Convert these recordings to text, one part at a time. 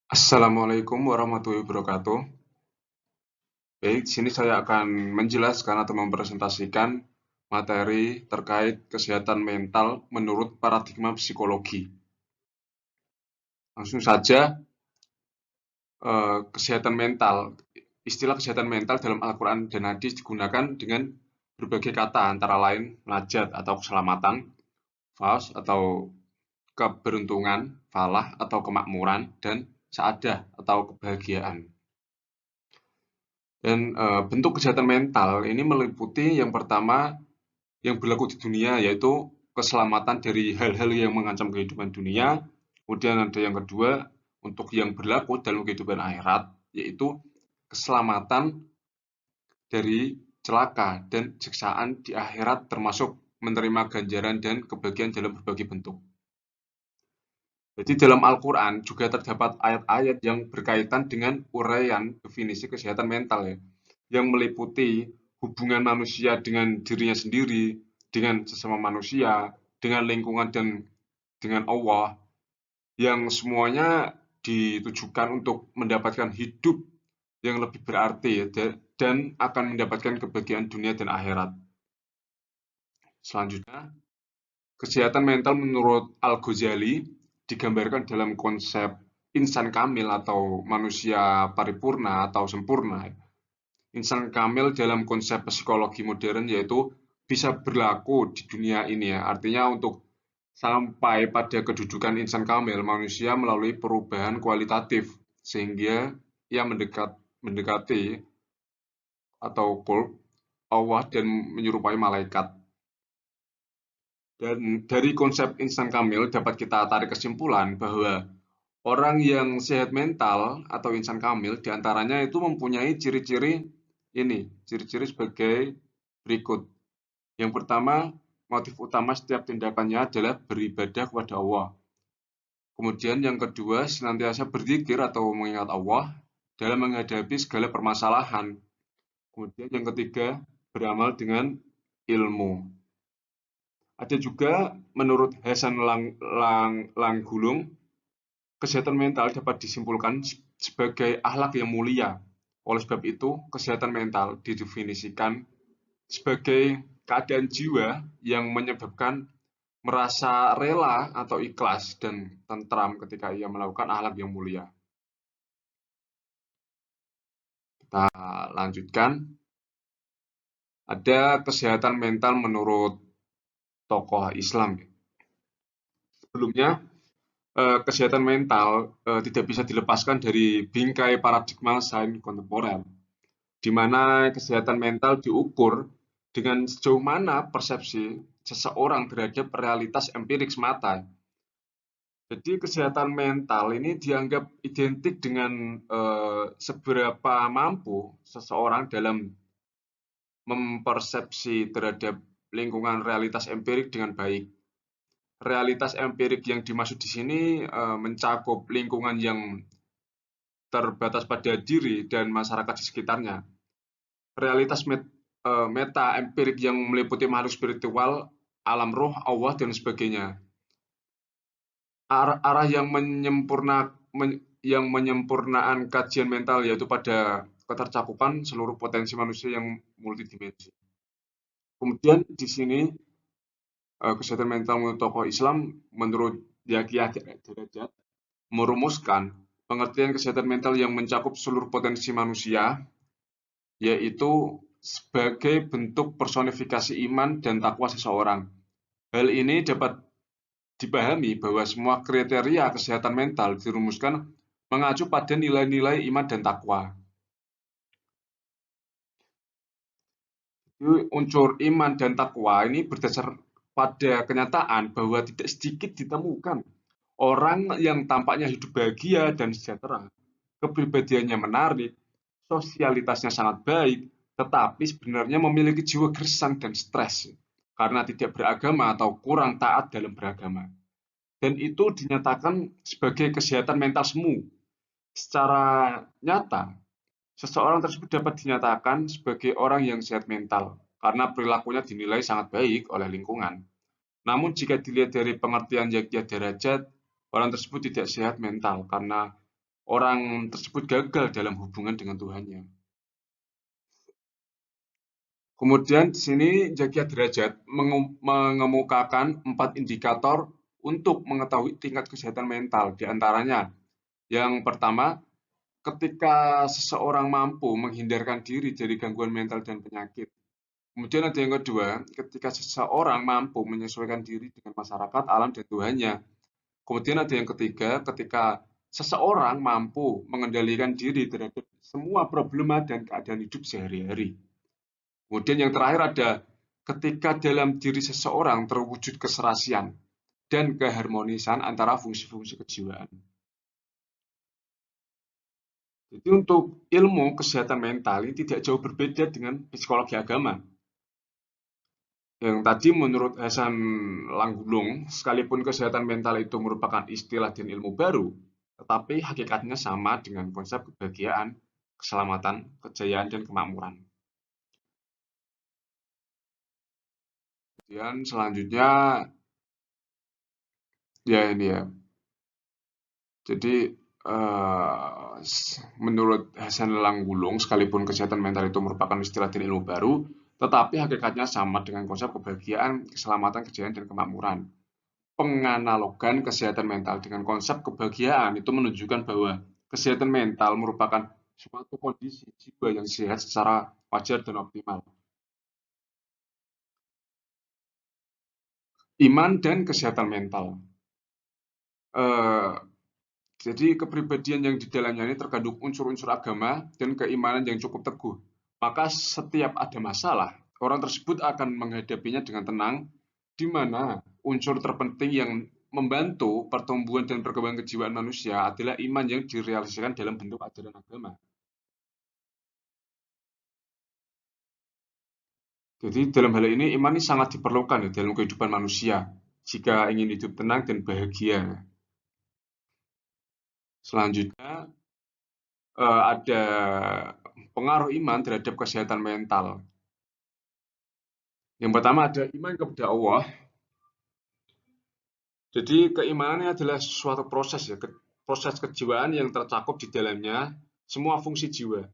Assalamualaikum warahmatullahi wabarakatuh. Baik, di sini saya akan menjelaskan atau mempresentasikan materi terkait kesehatan mental menurut paradigma psikologi. Langsung saja, kesehatan mental. Istilah kesehatan mental dalam Al-Quran dan Hadis digunakan dengan berbagai kata, antara lain najat atau keselamatan, faus atau keberuntungan, falah atau kemakmuran, dan saadah atau kebahagiaan. Dan bentuk kesehatan mental ini meliputi yang pertama yang berlaku di dunia, yaitu keselamatan dari hal-hal yang mengancam kehidupan dunia. Kemudian ada yang kedua untuk yang berlaku dalam kehidupan akhirat, yaitu keselamatan dari celaka dan siksaan di akhirat, termasuk menerima ganjaran dan kebahagiaan dalam berbagai bentuk. Jadi dalam Al-Quran juga terdapat ayat-ayat yang berkaitan dengan uraian definisi kesehatan mental ya, yang meliputi hubungan manusia dengan dirinya sendiri, dengan sesama manusia, dengan lingkungan dan dengan Allah, yang semuanya ditujukan untuk mendapatkan hidup yang lebih berarti ya, dan akan mendapatkan kebahagiaan dunia dan akhirat. Selanjutnya, kesehatan mental menurut Al-Ghazali digambarkan dalam konsep insan kamil atau manusia paripurna atau sempurna. Insan kamil dalam konsep psikologi modern yaitu bisa berlaku di dunia ini ya. Artinya untuk sampai pada kedudukan insan kamil, manusia melalui perubahan kualitatif sehingga ia mendekati atau qurb Allah dan menyerupai malaikat. Dan dari konsep insan kamil dapat kita tarik kesimpulan bahwa orang yang sehat mental atau insan kamil diantaranya itu mempunyai ciri-ciri ini, ciri-ciri sebagai berikut. Yang pertama, motif utama setiap tindakannya adalah beribadah kepada Allah. Kemudian yang kedua, senantiasa berzikir atau mengingat Allah dalam menghadapi segala permasalahan. Kemudian yang ketiga, beramal dengan ilmu. Ada juga menurut Hasan Langgulung, kesehatan mental dapat disimpulkan sebagai akhlak yang mulia. Oleh sebab itu, kesehatan mental didefinisikan sebagai keadaan jiwa yang menyebabkan merasa rela atau ikhlas dan tentram ketika ia melakukan akhlak yang mulia. Kita lanjutkan. Ada kesehatan mental menurut tokoh Islam. Sebelumnya, kesehatan mental tidak bisa dilepaskan dari bingkai paradigma sains kontemporer, di mana kesehatan mental diukur dengan sejauh mana persepsi seseorang terhadap realitas empirik semata. Jadi kesehatan mental ini dianggap identik dengan seberapa mampu seseorang dalam mempersepsi terhadap lingkungan realitas empirik dengan baik. Realitas empirik yang dimaksud di sini mencakup lingkungan yang terbatas pada diri dan masyarakat di sekitarnya. Realitas meta empirik yang meliputi makhluk spiritual, alam roh, Allah, dan sebagainya. Arah yang menyempurnaan kajian mental yaitu pada ketercakupan seluruh potensi manusia yang multidimensi. Kemudian di sini kesehatan mental menurut tokoh Islam menurut Yahya Derajat merumuskan pengertian kesehatan mental yang mencakup seluruh potensi manusia, yaitu sebagai bentuk personifikasi iman dan takwa seseorang. Hal ini dapat dipahami bahwa semua kriteria kesehatan mental dirumuskan mengacu pada nilai-nilai iman dan takwa. Unsur iman dan takwa ini berdasar pada kenyataan bahwa tidak sedikit ditemukan orang yang tampaknya hidup bahagia dan sejahtera, kepribadiannya menarik, sosialitasnya sangat baik, tetapi sebenarnya memiliki jiwa gersang dan stres karena tidak beragama atau kurang taat dalam beragama. Dan itu dinyatakan sebagai kesehatan mental semu. Secara nyata, seseorang tersebut dapat dinyatakan sebagai orang yang sehat mental karena perilakunya dinilai sangat baik oleh lingkungan. Namun jika dilihat dari pengertian Yahya Derajat, orang tersebut tidak sehat mental karena orang tersebut gagal dalam hubungan dengan Tuhannya. Kemudian di sini Zakia Derajat mengemukakan 4 indikator untuk mengetahui tingkat kesehatan mental. Di antaranya, yang pertama, ketika seseorang mampu menghindarkan diri dari gangguan mental dan penyakit. Kemudian ada yang kedua, ketika seseorang mampu menyesuaikan diri dengan masyarakat, alam, dan Tuhannya. Kemudian ada yang ketiga, ketika seseorang mampu mengendalikan diri terhadap semua problema dan keadaan hidup sehari-hari. Kemudian yang terakhir ada ketika dalam diri seseorang terwujud keserasian dan keharmonisan antara fungsi-fungsi kejiwaan. Jadi untuk ilmu kesehatan mental ini tidak jauh berbeda dengan psikologi agama. Yang tadi menurut Hasan Langgulung, sekalipun kesehatan mental itu merupakan istilah dan ilmu baru, tetapi hakikatnya sama dengan konsep kebahagiaan, keselamatan, kejayaan, dan kemakmuran. Kemudian selanjutnya, ya ini ya. Jadi menurut Hasan Langgulung, sekalipun kesehatan mental itu merupakan istilah dan ilmu baru, tetapi hakikatnya sama dengan konsep kebahagiaan, keselamatan, kejayaan, dan kemakmuran. Penganalogan kesehatan mental dengan konsep kebahagiaan itu menunjukkan bahwa kesehatan mental merupakan suatu kondisi jiwa yang sehat secara wajar dan optimal. Iman dan kesehatan mental. Jadi kepribadian yang di dalamnya ini terkandung unsur-unsur agama dan keimanan yang cukup teguh. Maka setiap ada masalah, orang tersebut akan menghadapinya dengan tenang, di mana unsur terpenting yang membantu pertumbuhan dan perkembangan kejiwaan manusia adalah iman yang direalisasikan dalam bentuk ajaran agama. Jadi dalam hal ini iman ini sangat diperlukan ya, dalam kehidupan manusia jika ingin hidup tenang dan bahagia. Selanjutnya ada pengaruh iman terhadap kesehatan mental. Yang pertama ada iman kepada Allah. Jadi keimanannya adalah suatu proses ya, proses kejiwaan yang tercakup di dalamnya semua fungsi jiwa,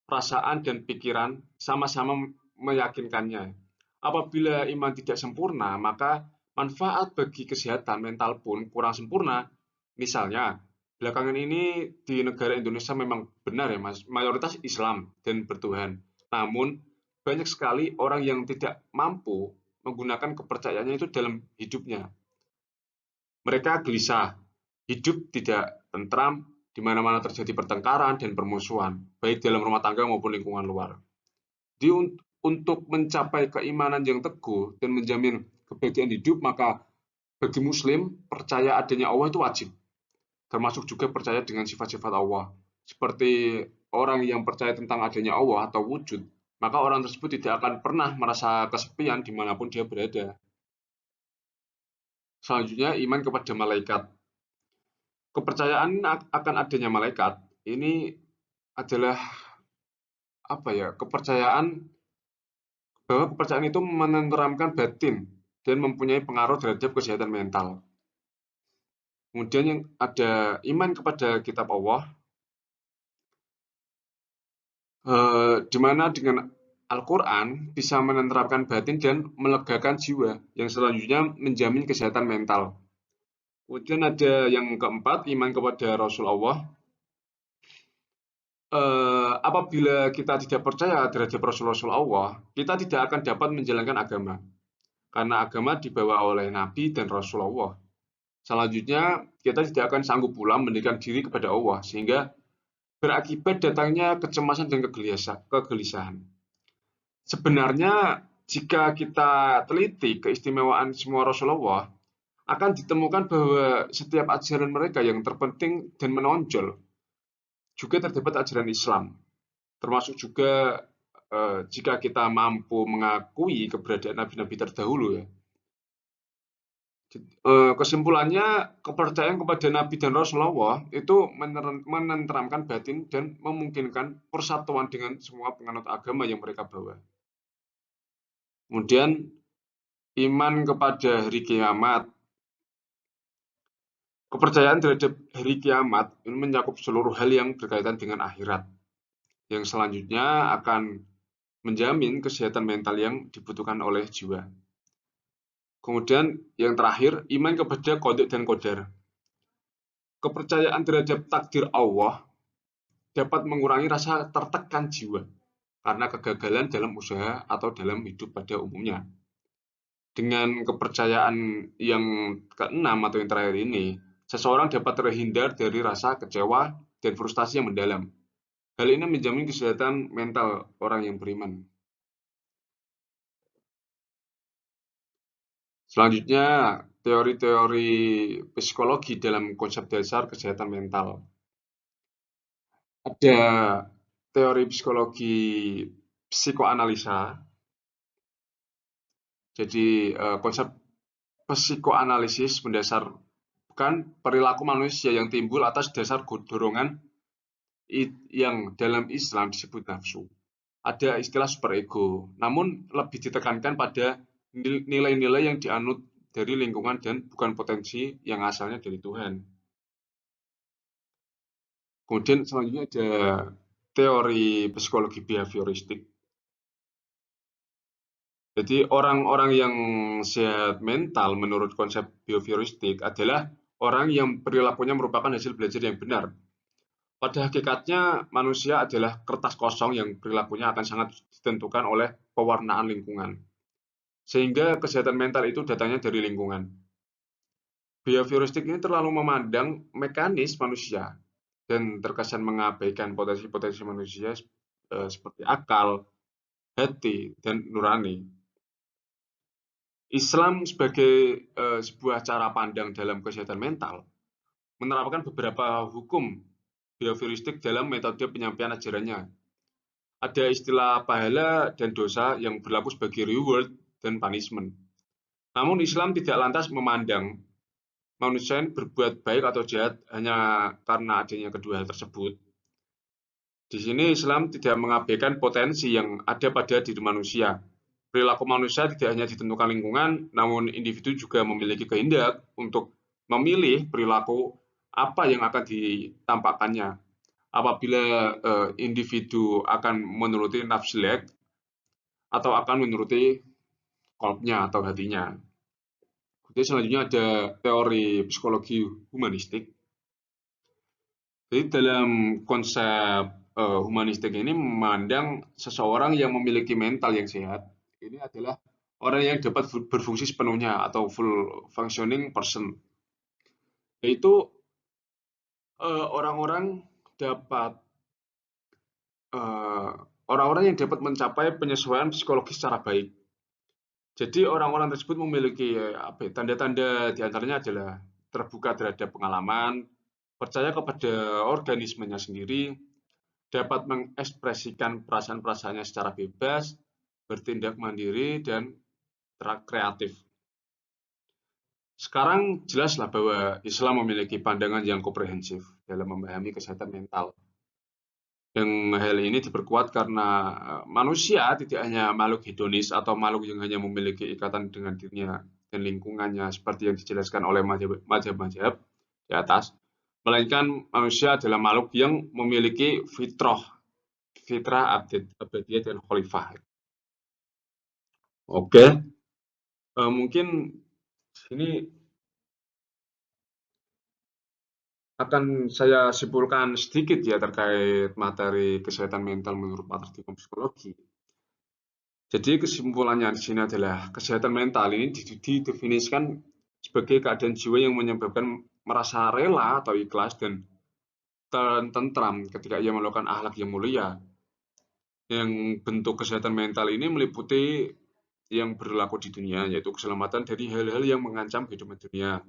perasaan dan pikiran sama-sama meyakinkannya. Apabila iman tidak sempurna, maka manfaat bagi kesehatan mental pun kurang sempurna. Misalnya, belakangan ini di negara Indonesia memang benar ya Mas, mayoritas Islam dan bertuhan. Namun banyak sekali orang yang tidak mampu menggunakan kepercayaannya itu dalam hidupnya. Mereka gelisah, hidup tidak tentram, di mana-mana terjadi pertengkaran dan permusuhan, baik dalam rumah tangga maupun lingkungan luar. Jadi untuk mencapai keimanan yang teguh dan menjamin kebahagiaan hidup, maka bagi Muslim percaya adanya Allah itu wajib, termasuk juga percaya dengan sifat-sifat Allah. Seperti orang yang percaya tentang adanya Allah atau wujud, maka orang tersebut tidak akan pernah merasa kesepian dimanapun dia berada. Selanjutnya, iman kepada malaikat. Kepercayaan akan adanya malaikat ini adalah apa ya? Kepercayaan bahwa kepercayaan itu menenteramkan batin dan mempunyai pengaruh terhadap kesehatan mental. Kemudian yang ada iman kepada kitab Allah, di mana dengan Al-Quran bisa menenteramkan batin dan melegakan jiwa, yang selanjutnya menjamin kesehatan mental. Kemudian ada yang keempat, iman kepada Rasul Allah. Apabila kita tidak percaya terhadap Rasul-Rasul Allah, kita tidak akan dapat menjalankan agama. Karena agama dibawa oleh Nabi dan Rasulullah. Selanjutnya, kita tidak akan sanggup pula mendekatkan diri kepada Allah, sehingga berakibat datangnya kecemasan dan kegelisahan. Sebenarnya, jika kita teliti keistimewaan semua Rasulullah, akan ditemukan bahwa setiap ajaran mereka yang terpenting dan menonjol juga terdapat ajaran Islam, termasuk juga jika kita mampu mengakui keberadaan nabi-nabi terdahulu ya. Kesimpulannya, kepercayaan kepada Nabi dan Rasulullah itu menenteramkan batin dan memungkinkan persatuan dengan semua penganut agama yang mereka bawa. Kemudian, iman kepada hari kiamat. Kepercayaan terhadap hari kiamat ini mencakup seluruh hal yang berkaitan dengan akhirat, yang selanjutnya akan menjamin kesehatan mental yang dibutuhkan oleh jiwa. Kemudian yang terakhir, iman kepada qada dan qadar. Kepercayaan terhadap takdir Allah dapat mengurangi rasa tertekan jiwa karena kegagalan dalam usaha atau dalam hidup pada umumnya. Dengan kepercayaan yang keenam atau yang terakhir ini, seseorang dapat terhindar dari rasa kecewa dan frustasi yang mendalam. Hal ini menjamin kesehatan mental orang yang beriman. Selanjutnya, teori-teori psikologi dalam konsep dasar kesehatan mental. Ada teori psikologi psikoanalisa. Jadi konsep psikoanalisis mendasarkan perilaku manusia yang timbul atas dasar dorongan yang dalam Islam disebut nafsu. Ada istilah superego, namun lebih ditekankan pada nilai-nilai yang dianut dari lingkungan dan bukan potensi yang asalnya dari Tuhan. Kemudian selanjutnya ada teori psikologi behavioristik. Jadi orang-orang yang sehat mental menurut konsep behavioristik adalah orang yang perilakunya merupakan hasil belajar yang benar. Pada hakikatnya manusia adalah kertas kosong yang perilakunya akan sangat ditentukan oleh pewarnaan lingkungan. Sehingga kesehatan mental itu datangnya dari lingkungan. Behavioristik ini terlalu memandang mekanis manusia dan terkesan mengabaikan potensi-potensi manusia seperti akal, hati, dan nurani. Islam sebagai sebuah cara pandang dalam kesehatan mental menerapkan beberapa hukum behavioristik dalam metode penyampaian ajarannya. Ada istilah pahala dan dosa yang berlaku sebagai reward dan punishment. Namun Islam tidak lantas memandang manusia berbuat baik atau jahat hanya karena adanya kedua hal tersebut. Di sini Islam tidak mengabaikan potensi yang ada pada diri manusia. Perilaku manusia tidak hanya ditentukan lingkungan, namun individu juga memiliki kehendak untuk memilih perilaku apa yang akan ditampakkannya. Apabila individu akan menuruti nafsu atau akan menuruti kolbnya atau hatinya. Jadi selanjutnya ada teori psikologi humanistik. Jadi dalam konsep humanistik ini memandang seseorang yang memiliki mental yang sehat ini adalah orang yang dapat berfungsi sepenuhnya atau full functioning person. Yaitu orang-orang dapat orang-orang yang dapat mencapai penyesuaian psikologi secara baik. Jadi orang-orang tersebut memiliki tanda-tanda diantaranya adalah terbuka terhadap pengalaman, percaya kepada organismenya sendiri, dapat mengekspresikan perasaan-perasaannya secara bebas, bertindak mandiri, dan kreatif. Sekarang jelaslah bahwa Islam memiliki pandangan yang komprehensif dalam memahami kesehatan mental. Yang hal ini diperkuat karena manusia tidak hanya makhluk hedonis atau makhluk yang hanya memiliki ikatan dengan dirinya dan lingkungannya seperti yang dijelaskan oleh mazhab-mazhab di atas, melainkan manusia adalah makhluk yang memiliki fitrah abadiyah dan khalifah. Oke, mungkin ini akan saya simpulkan sedikit ya terkait materi kesehatan mental menurut paradigma psikologi. Jadi kesimpulannya di sini adalah kesehatan mental ini didefinisikan sebagai keadaan jiwa yang menyebabkan merasa rela atau ikhlas dan tentram ketika ia melakukan akhlak yang mulia. Yang bentuk kesehatan mental ini meliputi yang berlaku di dunia, yaitu keselamatan dari hal-hal yang mengancam kehidupan dunia.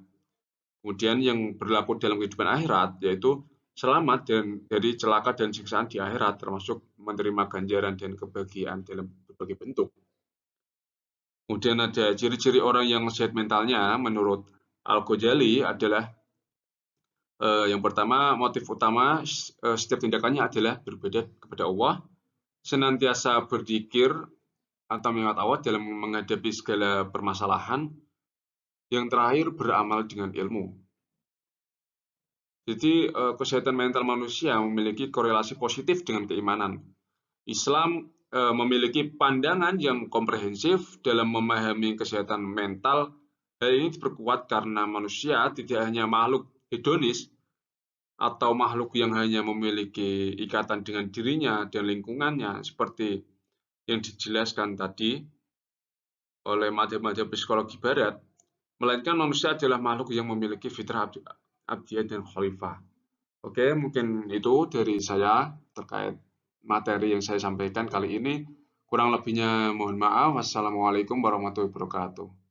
Kemudian yang berlaku dalam kehidupan akhirat, yaitu selamat dari celaka dan siksaan di akhirat, termasuk menerima ganjaran dan kebahagiaan dalam berbagai bentuk. Kemudian ada ciri-ciri orang yang sehat mentalnya menurut Al-Ghazali adalah yang pertama, motif utama setiap tindakannya adalah beribadah kepada Allah, senantiasa berzikir atau mengingat Allah dalam menghadapi segala permasalahan. Yang terakhir, beramal dengan ilmu. Jadi kesehatan mental manusia memiliki korelasi positif dengan keimanan. Islam memiliki pandangan yang komprehensif dalam memahami kesehatan mental. Hal ini diperkuat karena manusia tidak hanya makhluk hedonis atau makhluk yang hanya memiliki ikatan dengan dirinya dan lingkungannya, seperti yang dijelaskan tadi oleh madhab-madhab psikologi barat, melainkan manusia adalah makhluk yang memiliki fitrah abdiyah dan khalifah. Oke, mungkin itu dari saya terkait materi yang saya sampaikan kali ini. Kurang lebihnya mohon maaf. Wassalamualaikum warahmatullahi wabarakatuh.